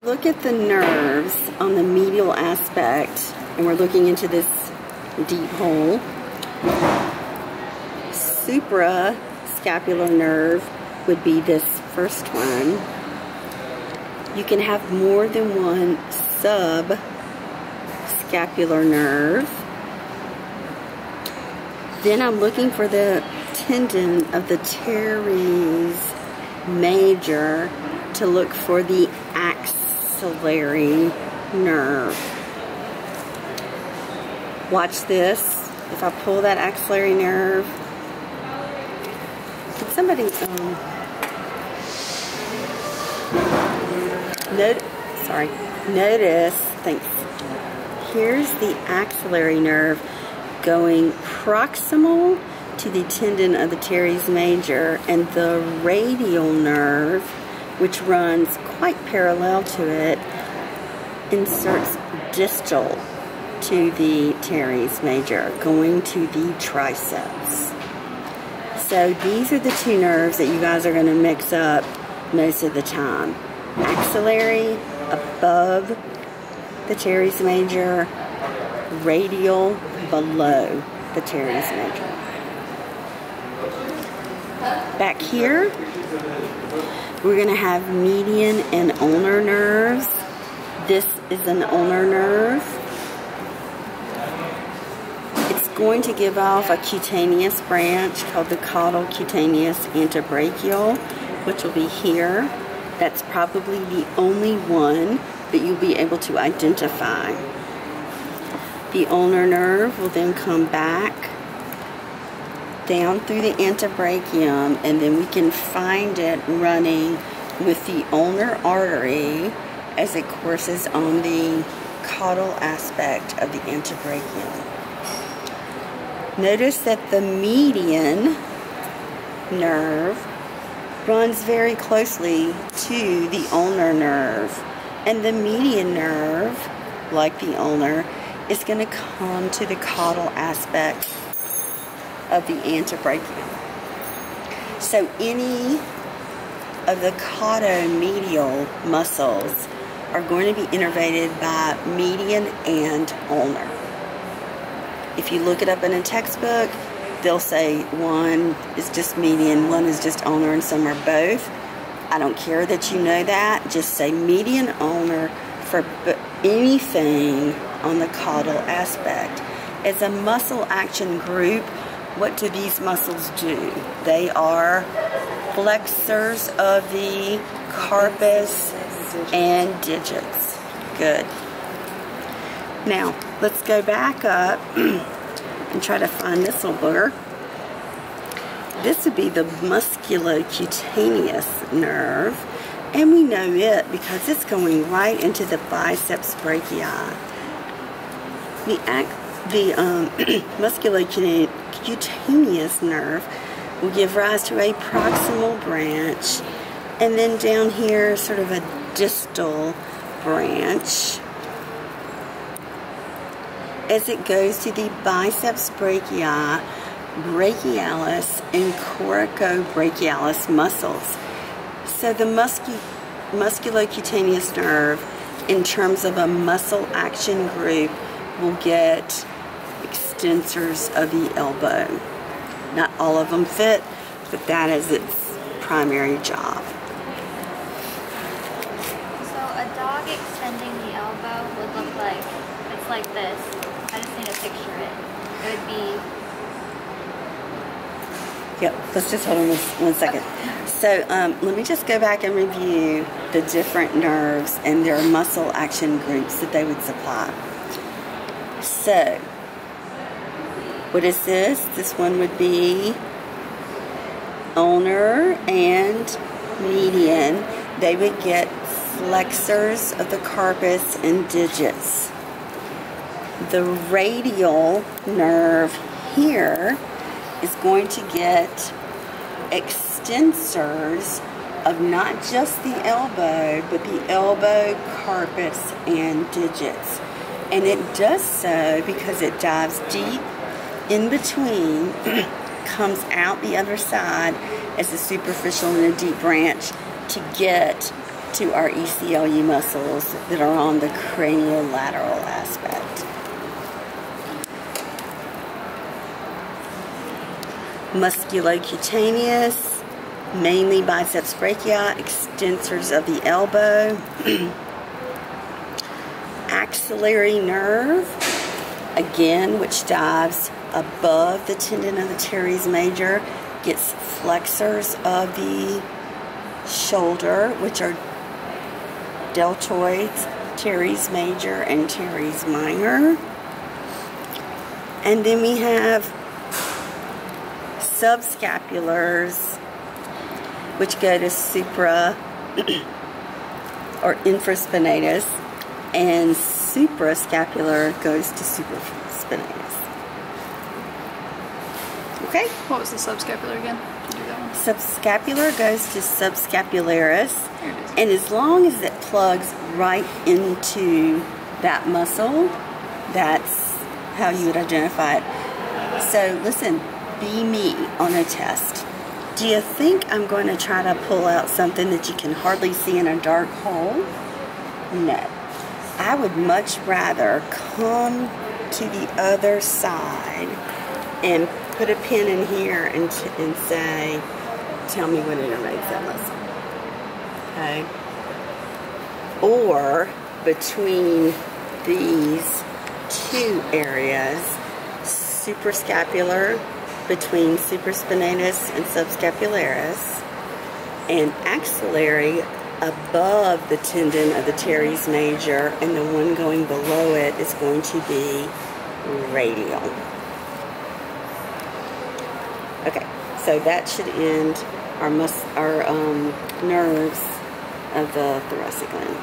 Look at the nerves on the medial aspect, and we're looking into this deep hole. Suprascapular nerve would be this first one. You can have more than one subscapular nerve. Then I'm looking for the tendon of the teres major to look for the axillary nerve. Watch this. If I pull that axillary nerve, can somebody notice, thanks. Here's the axillary nerve going proximal to the tendon of the teres major, and the radial nerve, which runs quite parallel to it, inserts distal to the teres major, going to the triceps. So these are the two nerves that you guys are going to mix up most of the time. Axillary above the teres major, radial below the teres major. Back here, we're going to have median and ulnar nerves. This is an ulnar nerve. It's going to give off a cutaneous branch called the caudal cutaneous antebrachial, which will be here. That's probably the only one that you'll be able to identify. The ulnar nerve will then come back down through the antebrachium, and then we can find it running with the ulnar artery as it courses on the caudal aspect of the antebrachium. Notice that the median nerve runs very closely to the ulnar nerve, and the median nerve, like the ulnar, is going to come to the caudal aspect of the antebrachium. So any of the caudomedial muscles are going to be innervated by median and ulnar. If you look it up in a textbook, they'll say one is just median, one is just ulnar, and some are both. I don't care that you know that. Just say median ulnar for anything on the caudal aspect. As a muscle action group, what do these muscles do? They are flexors of the carpus and digits. Good. Now, let's go back up and try to find this little booger. This would be the musculocutaneous nerve, and we know it because it's going right into the biceps brachii. The musculocutaneous nerve will give rise to a proximal branch, and then down here sort of a distal branch as it goes to the biceps brachii, brachialis, and coracobrachialis muscles. So the musculocutaneous nerve, in terms of a muscle action group, will get extensors of the elbow. Not all of them fit, but that is its primary job. So a dog extending the elbow would look like, it's like this. I just need to picture it. It would be... Yep, let's just hold on one second. Okay. So let me just go back and review the different nerves and their muscle action groups that they would supply. So, what is this? This one would be ulnar and median. They would get flexors of the carpus and digits. The radial nerve here is going to get extensors of not just the elbow, but the elbow, carpus, and digits. And it does so because it dives deep in between, comes out the other side as a superficial and a deep branch to get to our ECLU muscles that are on the craniolateral aspect. Musculocutaneous, mainly biceps brachii, extensors of the elbow. Axillary nerve, again, which dives above the tendon of the teres major, gets flexors of the shoulder, which are deltoids, teres major and teres minor. And then we have subscapulars, which go to supra or infraspinatus, and suprascapular goes to supraspinatus. Okay? What was the subscapular again? Did you do that one? Subscapular goes to subscapularis, There it is. and as long as it plugs right into that muscle, that's how you would identify it. So listen, be me on a test. Do you think I'm going to try to pull out something that you can hardly see in a dark hole? No. I would much rather come to the other side and put a pin in here and say, tell me what innervates that muscle. Okay? Or between these two areas, suprascapular, between supraspinatus and subscapularis, and axillary above the tendon of the teres major, and the one going below it is going to be radial. Okay, so that should end our nerves of the thoracic limb.